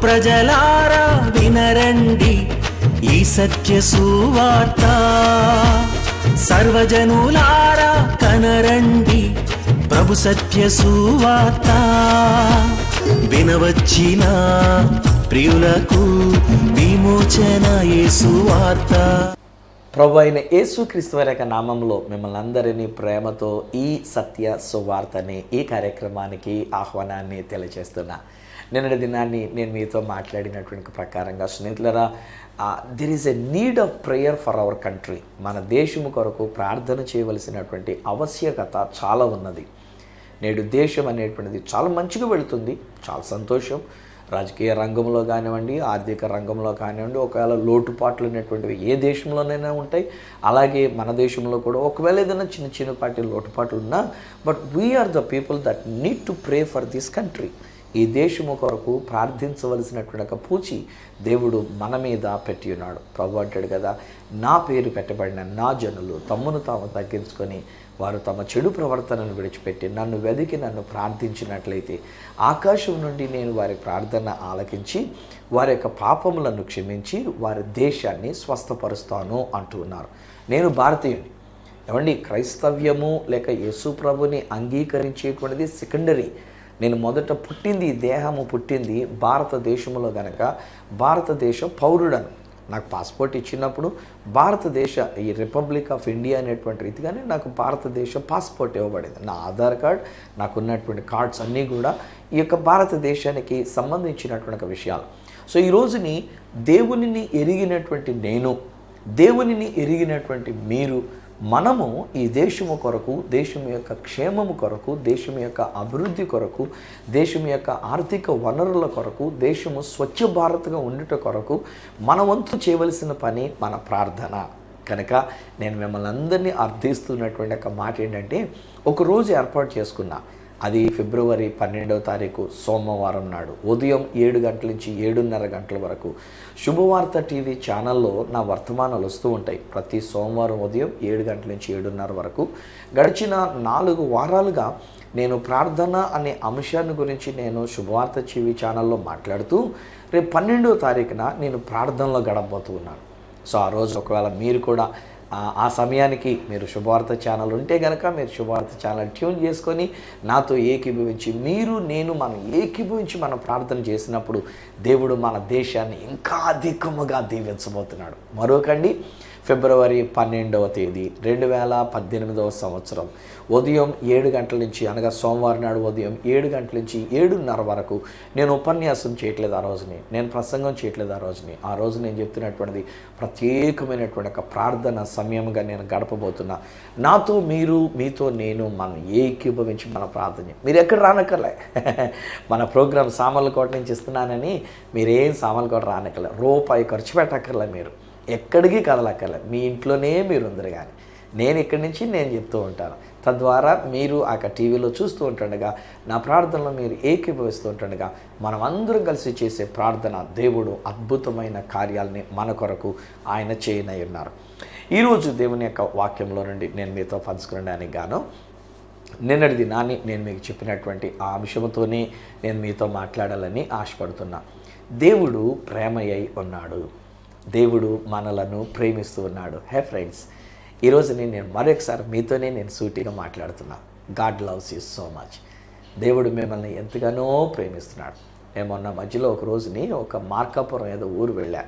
ప్రజలారా వినరండి ఈ సత్య సువార్త, సర్వజనులారా కనరండి ప్రభు సత్య సువార్త. వినవచ్చిన ప్రియులకు విమోచన యేసు వార్త. ప్రభు అయిన యేసుక్రీస్తు వారి యొక్క నామంలో మిమ్మల్ని అందరినీ ప్రేమతో ఈ సత్య సువార్త అనే ఈ కార్యక్రమానికి ఆహ్వానాన్ని తెలియజేస్తున్నా. నిన్నటి దినాన్ని నేను మీతో మాట్లాడినటువంటి ప్రకారంగా స్నేహితులరా, there is a need of prayer for our country. మన దేశము కొరకు ప్రార్థన చేయవలసినటువంటి ఆవశ్యకత చాలా ఉన్నది. నేడు దేశం అనేటువంటిది చాలా మంచిగా వెళుతుంది, చాలా సంతోషం. రాజకీయ రంగంలో కానివ్వండి, ఆర్థిక రంగంలో కానివ్వండి, ఒకవేళ లోటుపాట్లు అనేటువంటివి ఏ దేశంలోనైనా ఉంటాయి. అలాగే మన దేశంలో కూడా ఒకవేళ ఏదైనా చిన్న చిన్నపాటి లోటుపాట్లు ఉన్నా, but we are the people that need to pray for this country. ఈ దేశము కొరకు ప్రార్థించవలసినటువంటి ఒక పూచి దేవుడు మన మీద పెట్టి ఉన్నాడు. ప్రభు అంటాడు కదా, నా పేరు పెట్టబడిన నా జనులు తమ్మును తాము తగ్గించుకొని వారు తమ చెడు ప్రవర్తనను విడిచిపెట్టి నన్ను వెదికి నన్ను ప్రార్థించినట్లయితే ఆకాశం నుండి నేను వారి ప్రార్థన ఆలకించి వారి యొక్క పాపములను క్షమించి వారి దేశాన్ని స్వస్థపరుస్తాను అంటూ ఉన్నారు. నేను భారతీయుని. ఏమండి, క్రైస్తవ్యము లేక యేసు ప్రభుని అంగీకరించేటువంటిది సెకండరీ. నేను మొదట పుట్టింది, దేహము పుట్టింది భారతదేశంలో గనక భారతదేశ పౌరుడను. నాకు పాస్పోర్ట్ ఇచ్చినప్పుడు భారతదేశ ఈ రిపబ్లిక్ ఆఫ్ ఇండియా అనేటువంటి రీతిగానే నాకు భారతదేశ పాస్పోర్ట్ ఇవ్వబడింది. నా ఆధార్ కార్డ్, నాకు ఉన్నటువంటి కార్డ్స్ అన్నీ కూడా ఈ యొక్క భారతదేశానికి సంబంధించినటువంటి విషయాలు. సో ఈ రోజుని దేవునిని ఎరిగినటువంటి నేను, దేవునిని ఎరిగినటువంటి మీరు, మనము ఈ దేశము కొరకు, దేశం యొక్క క్షేమము కొరకు, దేశం యొక్క అభివృద్ధి కొరకు, దేశం యొక్క ఆర్థిక వనరుల కొరకు, దేశము స్వచ్ఛ భారత్గా ఉండుట కొరకు మన వంతు చేయవలసిన పని మన ప్రార్థన. కనుక నేను మిమ్మల్ని అందరినీ అర్థిస్తున్నటువంటి ఒక మాట ఏంటంటే, ఒకరోజు ఏర్పాటు చేసుకున్నా. అది ఫిబ్రవరి 12వ తారీఖు సోమవారం నాడు ఉదయం 7 గంటల నుంచి 7:30 గంటల వరకు శుభవార్త టీవీ ఛానల్లో నా వర్తమానాలు వస్తూ ఉంటాయి. ప్రతి సోమవారం ఉదయం 7 గంటల నుంచి 7:30 వరకు గడిచిన 4 వారాలుగా నేను ప్రార్థన అనే అంశాన్ని గురించి నేను శుభవార్త టీవీ ఛానల్లో మాట్లాడుతూ రేపు 12వ తారీఖున నేను ప్రార్థనలో గడపబోతూ ఉన్నాను. సో ఆ రోజు ఒకవేళ మీరు కూడా ఆ సమయానికి మీరు శుభవార్త ఛానల్ ఉంటే కనుక మీరు శుభవార్త ఛానల్ ట్యూన్ చేసుకొని నాతో ఏకీభవించి, మీరు నేను మనం ఏకీభవించి మనం ప్రార్థన చేసినప్పుడు దేవుడు మన దేశాన్ని ఇంకా అధికముగా దీవించబోతున్నాడు. మరొకండి, ఫిబ్రవరి 12వ తేదీ 2018వ సంవత్సరం ఉదయం 7 గంటల నుంచి, అనగా సోమవారం నాడు ఉదయం 7 గంటల నుంచి 7:30 వరకు నేను ఉపన్యాసం చేయట్లేదు. ఆ రోజుని నేను ప్రసంగం చేయట్లేదు. ఆ రోజు నేను చెప్తున్నటువంటిది ప్రత్యేకమైనటువంటి ఒక ప్రార్థన సమయంగా నేను గడపబోతున్నా. నాతో మీరు, మీతో నేను, మనం ఏకీభవించి మన ప్రార్థన. మీరు ఎక్కడ రానక్కర్లే. మన ప్రోగ్రాం సామర్లకోట నుంచి ఇస్తున్నానని మీరేం సామర్లకోట రానక్కర్లే, రూపాయి ఖర్చు పెట్టక్కర్లే, మీరు ఎక్కడికి కదలక్కర్లే, మీ ఇంట్లోనే మీరు ఉందరు. కానీ నేను ఇక్కడి నుంచి నేను చెప్తూ ఉంటాను. తద్వారా మీరు ఆ టీవీలో చూస్తూ ఉంటుండగా, నా ప్రార్థనలో మీరు ఏకీభవిస్తూ ఉంటుండగా, మనం అందరం కలిసి చేసే ప్రార్థన దేవుడు అద్భుతమైన కార్యాలని మన కొరకు ఆయన చేయనై ఉన్నారు. ఈరోజు దేవుని యొక్క వాక్యంలో నుండి నేను మీతో పంచుకోవడానికి గాను నిన్నటి దినాన్ని నేను మీకు చెప్పినటువంటి ఆ అంశంతోనే నేను మీతో మాట్లాడాలని ఆశపడుతున్నా. దేవుడు ప్రేమయ్య ఉన్నాడు. దేవుడు మనలను ప్రేమిస్తూ ఉన్నాడు. హే ఫ్రెండ్స్, ఈరోజు నేను మరొకసారి మీతోనే నేను సూటిగా మాట్లాడుతున్నా. God loves you so much. దేవుడు మిమ్మల్ని ఎంతగానో ప్రేమిస్తున్నాడు. నేను మొన్న మధ్యలో ఒక రోజుని ఒక మార్కాపురం ఏదో ఊరు వెళ్ళా.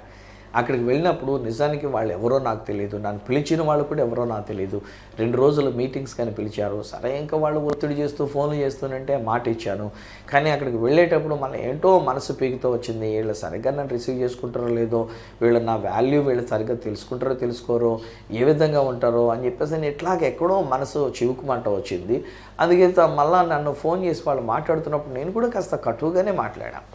అక్కడికి వెళ్ళినప్పుడు నిజానికి వాళ్ళు ఎవరో నాకు తెలియదు, నన్ను పిలిచిన వాళ్ళు కూడా ఎవరో నాకు తెలియదు. 2 రోజులు మీటింగ్స్ కానీ పిలిచారు. సరే, ఇంకా వాళ్ళు ఒత్తిడి చేస్తూ ఫోన్లు చేస్తూనంటే మాట ఇచ్చాను. కానీ అక్కడికి వెళ్ళేటప్పుడు మన ఏంటో మనసు పీకితో వచ్చింది. వీళ్ళు సరిగ్గా నన్ను రిసీవ్ చేసుకుంటారో లేదో, వీళ్ళు నా వాల్యూ వీళ్ళు సరిగ్గా తెలుసుకుంటారో తెలుసుకోరో, ఏ విధంగా ఉంటారో అని చెప్పేసి నేను ఇట్లాగ ఎక్కడో మనసు చివుకుమంట వచ్చింది. అందుకే మళ్ళీ నన్ను ఫోన్ చేసి వాళ్ళు మాట్లాడుతున్నప్పుడు నేను కూడా కాస్త కటువుగానే మాట్లాడాను.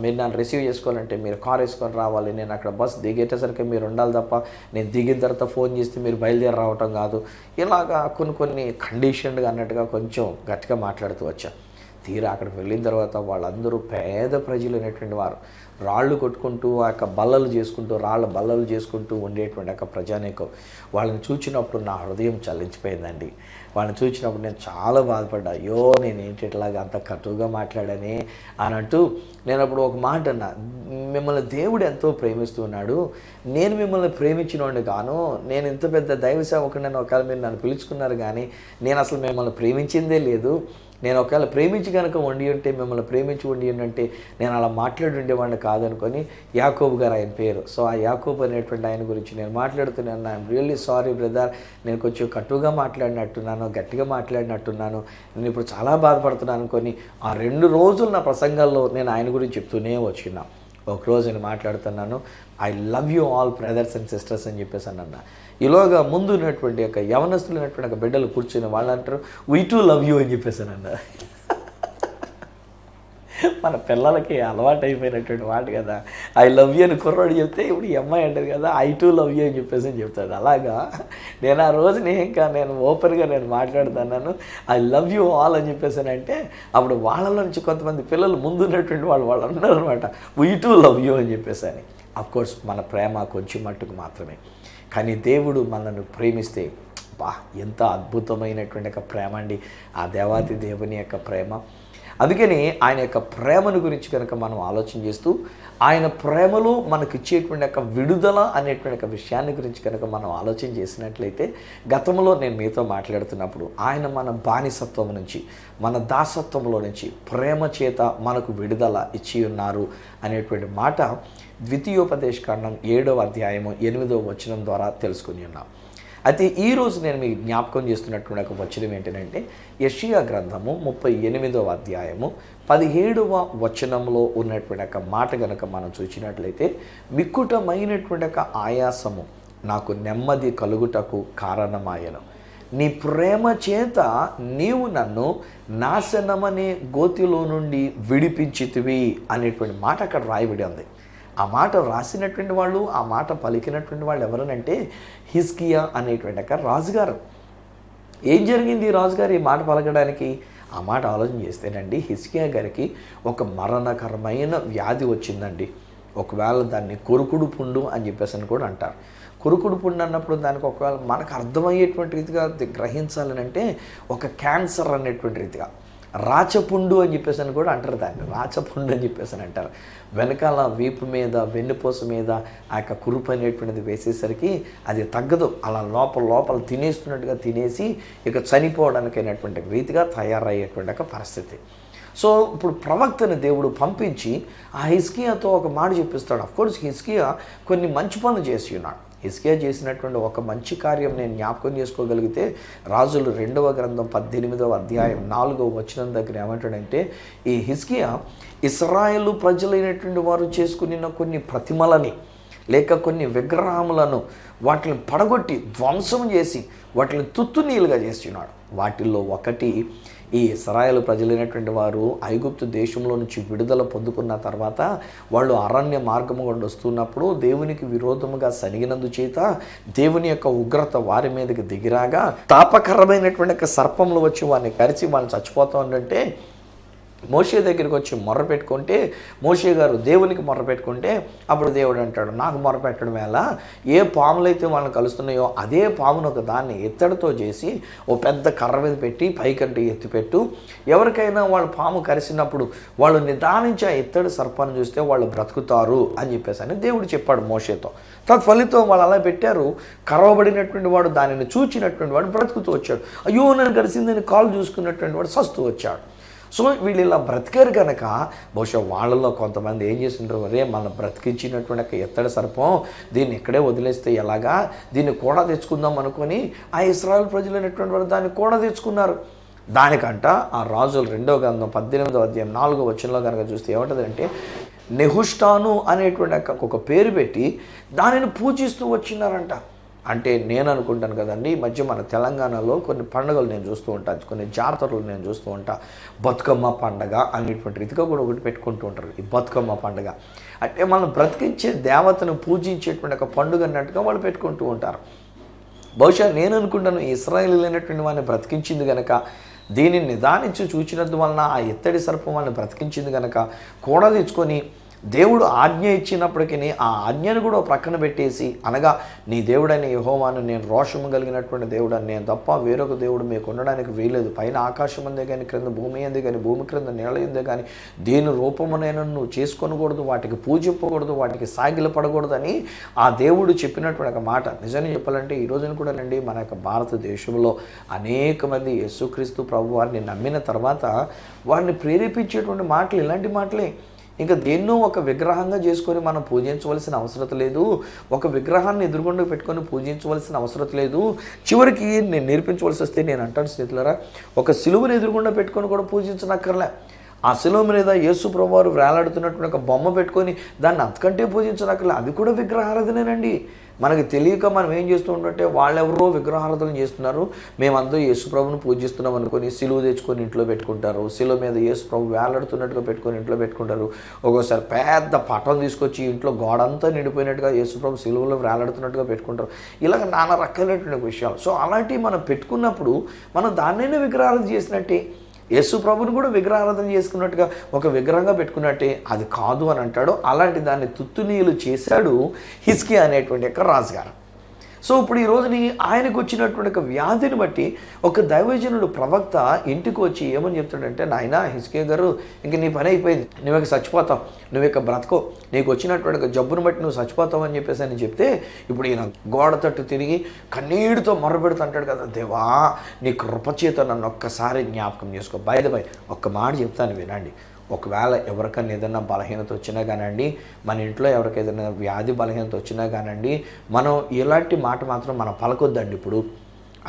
మీరు నన్ను రిసీవ్ చేసుకోవాలంటే మీరు కార్ వేసుకొని రావాలి, నేను అక్కడ బస్ దిగేటసరికి మీరు ఉండాలి తప్ప నేను దిగిన తర్వాత ఫోన్ చేస్తే మీరు బయలుదేరి రావటం కాదు. ఇలాగా కొన్ని కండిషన్గా అన్నట్టుగా కొంచెం గట్టిగా మాట్లాడుతూ వచ్చాను. తీరా అక్కడికి వెళ్ళిన తర్వాత వాళ్ళందరూ పేద ప్రజలు అనేటువంటి వారు. రాళ్ళు కొట్టుకుంటూ ఆ యొక్క బల్లలు చేసుకుంటూ రాళ్ళ బల్లలు చేసుకుంటూ ఉండేటువంటి ఒక ప్రజానీకం. వాళ్ళని చూసినప్పుడు నా హృదయం చలించిపోయిందండి. వాళ్ళని చూసినప్పుడు నేను చాలా బాధపడ్డా. అయ్యో, నేను ఏంటి ఇట్లాగా అంత కటువుగా మాట్లాడానే అని అంటూ నేను అప్పుడు ఒక మాట అన్నా, మిమ్మల్ని దేవుడు ఎంతో ప్రేమిస్తున్నాడు, నేను మిమ్మల్ని ప్రేమించినోడిని గాను, నేను ఇంత పెద్ద దైవ సేవకుడిని ఒకవేళ మీరు నన్ను పిలుచుకున్నారు కానీ నేను అసలు మిమ్మల్ని ప్రేమించిందే లేదు, నేను ఒకవేళ ప్రేమించి కనుక వండి ఉంటే మిమ్మల్ని ప్రేమించి వండి అంటే నేను అలా మాట్లాడి ఉండేవాడిని కాదనుకొని యాకోబు గారు ఆయన పేరు. సో ఆ యాకోబు అనేటువంటి ఆయన గురించి నేను మాట్లాడుతున్నాను. ఐఎమ్ రియల్లీ సారీ బ్రదర్, నేను కొంచెం కట్టుగా మాట్లాడినట్టున్నాను, గట్టిగా మాట్లాడినట్టున్నాను, నేను ఇప్పుడు చాలా బాధపడుతున్నాను అనుకొని ఆ 2 రోజులు నా ప్రసంగాల్లో నేను ఆయన గురించి చెప్తూనే వచ్చినా. ఒకరోజు నేను మాట్లాడుతున్నాను, I love you all brothers and sisters అని చెప్పేసి అన్న. ఈలోగా ముందు ఉన్నటువంటి యొక్క యవనస్తులు ఉన్నటువంటి ఒక బిడ్డలు కూర్చుని వాళ్ళు అంటారు వీ టూ లవ్ యూ అని చెప్పేసానన్న. మన పిల్లలకి అలవాటు అయిపోయినటువంటి మాట కదా, ఐ లవ్ యూ అని కుర్రాడు చెప్తే ఇప్పుడు ఈ అమ్మాయి అంటారు కదా ఐ టూ లవ్ యూ అని చెప్పేసి అని చెప్తాడు. అలాగా నేను ఆ రోజు నేను ఓపెన్గా నేను మాట్లాడుతున్నాను ఐ లవ్ యూ ఆల్ అని చెప్పేసానంటే అప్పుడు వాళ్ళలో నుంచి కొంతమంది పిల్లలు ముందున్నటువంటి వాళ్ళు అన్నారు అనమాట వీ టూ లవ్ యూ అని చెప్పేసాని. అఫ్కోర్స్ మన ప్రేమ కొంచెం మట్టుకు మాత్రమే, కానీ దేవుడు మనల్ని ప్రేమిస్తే ఎంత అద్భుతమైనటువంటి యొక్క ప్రేమ అండి ఆ దేవాతి దేవుని యొక్క ప్రేమ. అందుకని ఆయన యొక్క ప్రేమను గురించి కనుక మనం ఆలోచన చేస్తూ ఆయన ప్రేమలో మనకు ఇచ్చేటువంటి యొక్క విడుదల అనేటువంటి యొక్క విషయాన్ని గురించి కనుక మనం ఆలోచన చేసినట్లయితే, గతంలో నేను మీతో మాట్లాడుతున్నప్పుడు ఆయన మన బానిసత్వం నుంచి, మన దాసత్వంలో నుంచి ప్రేమ చేత మనకు విడుదల ఇచ్చి ఉన్నారు అనేటువంటి మాట ద్వితీయోపదేశకాండం 7వ అధ్యాయము 8వ వచనం ద్వారా తెలుసుకుని ఉన్నాం. అయితే ఈరోజు నేను మీకు జ్ఞాపకం చేస్తున్నటువంటి ఒక వచనం ఏంటంటే యెషయా గ్రంథము 38వ అధ్యాయము 17వ వచనంలో ఉన్నటువంటి ఒక మాట కనుక మనం చూసినట్లయితే, మిక్కుటమైనటువంటి ఒక ఆయాసము నాకు నెమ్మది కలుగుటకు కారణమాయను, నీ ప్రేమ చేత నీవు నన్ను నాశనమనే గోతిలో నుండి విడిపించితివి అనేటువంటి మాట అక్కడ రాయబడి ఉంది. ఆ మాట రాసినటువంటి వాళ్ళు, ఆ మాట పలికినటువంటి వాళ్ళు ఎవరనంటే హిజ్కియా అనేటువంటి ఒక రాజుగారు. ఏం జరిగింది ఈ రాజుగారు ఈ మాట పలకడానికి? ఆ మాట ఆలోచన చేస్తేనండి హిజ్కియా గారికి ఒక మరణకరమైన వ్యాధి వచ్చిందండి. ఒకవేళ దాన్ని కొరుకుడు పుండు అని చెప్పేసి కూడా అంటారు. కొరుకుడు పుండు అన్నప్పుడు దానికి ఒకవేళ మనకు అర్థమయ్యేటువంటి రీతిగా గ్రహించాలని అంటే ఒక క్యాన్సర్ అనేటువంటి రీతిగా, రాచపుండు అని చెప్పేసి అని కూడా అంటారు దాన్ని, రాచపుండు అని చెప్పేసి అని అంటారు. వెనకాల వీపు మీద వెన్నుపూస మీద ఆ యొక్క కురుపు అనేటువంటిది వేసేసరికి అది తగ్గదు, అలా లోపల తినేస్తున్నట్టుగా తినేసి ఇక చనిపోవడానికైనటువంటి రీతిగా తయారయ్యేటువంటి ఒక పరిస్థితి. సో ఇప్పుడు ప్రవక్తని దేవుడు పంపించి ఆ హిజ్కియాతో ఒక మాట చెప్పిస్తాడు. అఫ్కోర్స్ హిజ్కియా కొన్ని మంచి పనులు చేసి ఉన్నాడు. హిజ్కియా చేసినటువంటి ఒక మంచి కార్యం నేను జ్ఞాపకం చేసుకోగలిగితే, రాజులు 2వ గ్రంథం 18వ అధ్యాయం 4వ వచనం దగ్గర ఏమంటాడంటే, ఈ హిజ్కియా ఇశ్రాయేలు ప్రజలైనటువంటి వారు చేసుకుని కొన్ని ప్రతిమలని లేక కొన్ని విగ్రహములను వాటిని పడగొట్టి ధ్వంసం చేసి వాటిని తుత్తునీలుగా చేస్తున్నాడు. వాటిల్లో ఒకటి ఈ ఇశ్రాయేలు ప్రజలైనటువంటి వారు ఐగుప్తు దేశంలో నుంచి విడుదల పొందుకున్న తర్వాత వాళ్ళు అరణ్య మార్గము గుండా వస్తున్నప్పుడు దేవునికి విరోధముగా సనిగినందు చేత దేవుని యొక్క ఉగ్రత వారి మీదకి దిగిరాగా తాపకరమైనటువంటి సర్పములు వచ్చి వారిని కరిచి వాళ్ళని చచ్చిపోతా ఉండంటే మోషే దగ్గరికి వచ్చి మొర్ర పెట్టుకుంటే, మోషే గారు దేవునికి మొర్ర పెట్టుకుంటే అప్పుడు దేవుడు అంటాడు, నాకు మొర్ర పెట్టడం వల్ల ఏ పాములైతే వాళ్ళని కలుస్తున్నాయో అదే పామును ఒక దాన్ని ఎత్తడితో చేసి ఓ పెద్ద కర్ర మీద పెట్టి పైకంటే ఎత్తిపెట్టు, ఎవరికైనా వాళ్ళు పాము కరిసినప్పుడు వాళ్ళు నిదానించి ఆ ఎత్తడి సర్పాన్ని చూస్తే వాళ్ళు బ్రతుకుతారు అని చెప్పేసి అని దేవుడు చెప్పాడు మోషేతో. తత్ఫలితం వాళ్ళు అలా పెట్టారు. కరవబడినటువంటి వాడు దానిని చూచినటువంటి వాడు బ్రతుకుతూ వచ్చాడు. అయ్యో నన్ను కరిసిందని కాలు చూసుకున్నటువంటి వాడు సస్తూ వచ్చాడు. సో వీళ్ళు ఇలా బ్రతికారు కనుక బహుశా వాళ్ళలో కొంతమంది ఏం చేస్తుంటారు, రే మన బ్రతికించినటువంటి ఎత్తడి సర్పం దీన్ని ఇక్కడే వదిలేస్తే ఎలాగా, దీన్ని కూడా తెచ్చుకుందాం అనుకొని ఆ ఇశ్రాయేలు ప్రజలైనటువంటి వారు దాన్ని కూడా తెచ్చుకున్నారు. దానికంట ఆ రాజులు 2వ గ్రంథం 18వ అధ్యాయం 4వ వచనంలో కనుక చూస్తే ఏమంటుందంటే, నెహుష్టాను అనేటువంటి ఒక పేరు పెట్టి దానిని పూజిస్తూ వచ్చినారంట. అంటే నేను అనుకుంటాను కదండి, ఈ మధ్య మన తెలంగాణలో కొన్ని పండుగలు నేను చూస్తూ ఉంటాను, కొన్ని జాతరలు నేను చూస్తూ ఉంటాను. బతుకమ్మ పండుగ అనేటువంటి రీతిగా కూడా ఒకటి పెట్టుకుంటూ ఉంటారు. ఈ బతుకమ్మ పండుగ అంటే మనం బ్రతికించే దేవతను పూజించేటువంటి ఒక పండుగ అన్నట్టుగా వాళ్ళు పెట్టుకుంటూ ఉంటారు. బహుశా నేను అనుకుంటాను ఇశ్రాయేలు లేనటువంటి వాడిని బ్రతికించింది కనుక, దీనిని నిదానించి చూచినందు వలన ఆ ఎత్తడి సర్పం వాళ్ళని బ్రతికించింది కనుక కూడా తెచ్చుకొని దేవుడు ఆజ్ఞ ఇచ్చినప్పటికీ ఆ ఆజ్ఞను కూడా ప్రక్కన పెట్టేసి, అనగా నీ దేవుడైన యెహోవాను నేను రోషము కలిగినటువంటి దేవుడని, నేను తప్ప వేరొక దేవుడు మీకు ఉండడానికి వీలేదు, పైన ఆకాశం అందే కానీ క్రింద భూమి అందే కానీ భూమి క్రింద నేల అందే కానీ దేని రూపమునైనా నువ్వు చేసుకొనకూడదు, వాటికి పూజింపకూడదు, వాటికి సాగిలపడకూడదని ఆ దేవుడు చెప్పినటువంటి ఒక మాట. నిజంగా చెప్పాలంటే ఈ రోజున కూడా అండి మన యొక్క భారతదేశంలో అనేక మంది యేసుక్రీస్తు ప్రభు వారిని నమ్మిన తర్వాత వారిని ప్రేరేపించేటువంటి మాటలు ఇలాంటి మాటలే. ఇంకా దేన్నో ఒక విగ్రహంగా చేసుకొని మనం పూజించవలసిన అవసరం లేదు, ఒక విగ్రహాన్ని ఎదురుగుండా పెట్టుకొని పూజించవలసిన అవసరం లేదు. చివరికి నేను నేర్పించవలసి వస్తే నేను అంటాను స్నేహితులారా, ఒక సిలువను ఎదురుగుండా పెట్టుకొని కూడా పూజించనక్కర్లే. ఆ సిలువ మీద యేసు ప్రభువారు వేలాడుతున్నటువంటి ఒక బొమ్మ పెట్టుకొని దాన్ని అంతకంటే పూజించనక్కర్లే, అది కూడా విగ్రహారాధనేనండి. మనకి తెలియక మనం ఏం చేస్తూ ఉంటే వాళ్ళెవరో విగ్రహారాధన చేస్తున్నారు, మేమందరూ యేసు ప్రభుని పూజిస్తున్నాం అనుకొని సిలువ తెచ్చుకొని ఇంట్లో పెట్టుకుంటారు, సిలువ మీద యేసు ప్రభు వేలాడుతున్నట్టుగా పెట్టుకొని ఇంట్లో పెట్టుకుంటారు. ఒక్కోసారి పెద్ద పటం తీసుకొచ్చి ఇంట్లో గోడంతా నిండిపోయినట్టుగా యేసు ప్రభు సిలువలో వేలాడుతున్నట్టుగా పెట్టుకుంటారు. ఇలాగ నానా రకాలైనటువంటి విషయాలు. సో అలాంటివి మనం పెట్టుకున్నప్పుడు మనం దాన్నైనా విగ్రహారాధన చేసినట్టే. యేసు ప్రభుని కూడా విగ్రహారాధన చేసుకున్నట్టుగా ఒక విగ్రహంగా పెట్టుకున్నట్టే, అది కాదు అని అంటాడు. అలాంటి దాన్ని తుత్తునీయులు చేశాడు హిజ్కియా అనేటువంటి యొక్క రాజుగారు. సో ఇప్పుడు ఈ రోజుని ఆయనకు వచ్చినటువంటి ఒక వ్యాధిని బట్టి ఒక దైవజనుడు ప్రవక్త ఇంటికి వచ్చి ఏమని చెప్తాడంటే, నాయనా హిజ్కియా గారు, ఇంక నీ పని అయిపోయింది, నువ్వు ఇక చచ్చిపోతావు, నువ్వు ఇక బ్రతకో, నీకు వచ్చినటువంటి ఒక జబ్బును బట్టి నువ్వు చచ్చిపోతావు అని చెప్పేసి అని చెప్తే, ఇప్పుడు ఈయన గోడ తట్టు తిరిగి కన్నీటితో మొరపెడుతుంటాడు కదా, దేవా నీ కృపచేత నన్ను ఒక్కసారి జ్ఞాపకం చేసుకో. బై ఒక్క మాట చెప్తాను వినండి. ఒకవేళ ఎవరికైనా ఏదైనా బలహీనత వచ్చినా కానండి, మన ఇంట్లో ఎవరికి ఏదైనా వ్యాధి బలహీనత వచ్చినా కానండి, మనం ఇలాంటి మాట మాత్రం మనం పలకొద్దండి. ఇప్పుడు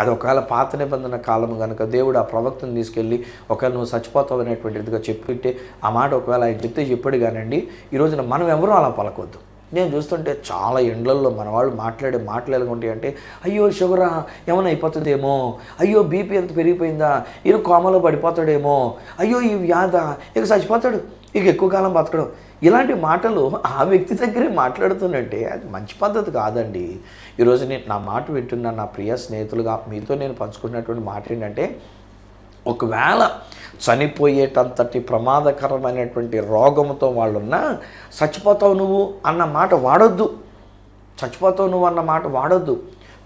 అది ఒకవేళ పాత నిబంధన కాలం కనుక దేవుడు ఆ ప్రవక్తను తీసుకెళ్ళి ఒకవేళ నువ్వు చచ్చిపోతావు అనేటువంటిదిగా చెప్పిట్టే ఆ మాట ఒకవేళ ఆయన చెప్తే చెప్పాడు కానండి, ఈ రోజున మనం ఎవరూ అలా పలకొద్దు. నేను చూస్తుంటే చాలా ఎండ్లల్లో మన వాళ్ళు మాట్లాడే మాటలు ఎలాగుంటాయి అంటే, అయ్యో షుగరా ఏమైనా అయిపోతుందేమో, అయ్యో బీపీ ఎంత పెరిగిపోయిందా, ఈయన కోమలో పడిపోతాడేమో, అయ్యో ఈ వ్యాధ ఇక చచ్చిపోతాడు, ఇక ఎక్కువ కాలం బతకడం. ఇలాంటి మాటలు ఆ వ్యక్తి దగ్గరే మాట్లాడుతున్నట్టే అది మంచి పద్ధతి కాదండి. ఈరోజు నేను నా మాట వింటున్న నా ప్రియ స్నేహితులుగా మీతో నేను పంచుకున్నటువంటి మాట ఏంటంటే, ఒకవేళ చనిపోయేటంతటి ప్రమాదకరమైనటువంటి రోగంతో వాళ్ళున్నా చచ్చిపోతావు నువ్వు అన్న మాట వాడొద్దు, చచ్చిపోతావు నువ్వు అన్న మాట వాడొద్దు.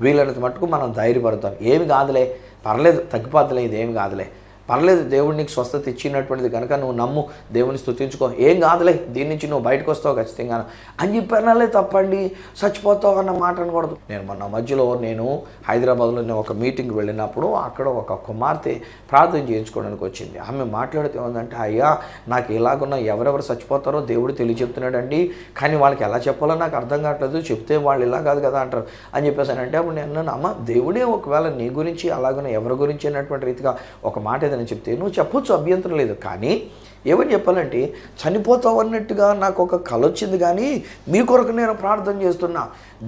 వీళ్ళని మట్టుకు మనం ధైర్యపడతాం, ఏమి కాదులే, పర్లేదు, తగ్గిపోతులే, ఇదేమి కాదులే, పర్లేదు, దేవుడు నీకు స్వస్థత ఇచ్చినటువంటిది కనుక నువ్వు నమ్ము, దేవుని స్తుతించుకో, ఏం కాదులే, దీని నుంచి నువ్వు బయటకు వస్తావు ఖచ్చితంగా అని చెప్పానాలే తప్పండి. చచ్చిపోతావు అన్న మాట అనకూడదు. నేను మొన్న మధ్యలో నేను హైదరాబాద్లో నేను ఒక మీటింగ్కి వెళ్ళినప్పుడు అక్కడ ఒక కుమార్తె ప్రార్థన చేయించుకోవడానికి వచ్చింది. ఆమె మాట్లాడితే ఏమందంటే, అయ్యా నాకు ఇలాగున్నా ఎవరెవరు చచ్చిపోతారో దేవుడు తెలియచెప్తున్నాడండి, కానీ వాళ్ళకి ఎలా చెప్పాలో నాకు అర్థం కావట్లేదు, చెప్తే వాళ్ళు ఇలా కాదు కదా అంటారు అని చెప్పేసి అంటే, అప్పుడు నేను అన్నాను, అమ్మ దేవుడే ఒకవేళ నీ గురించి అలాగనే ఎవరి గురించి అన్నటువంటి రీతిగా ఒక మాట ఏదైనా చెప్తే నువ్వు చెప్పొచ్చు, అభ్యంతరం లేదు. కానీ ఏమని చెప్పాలంటే, చనిపోతావు అన్నట్టుగా నాకు ఒక కల వచ్చింది, కానీ మీ కొరకు నేను ప్రార్థన చేస్తున్నా,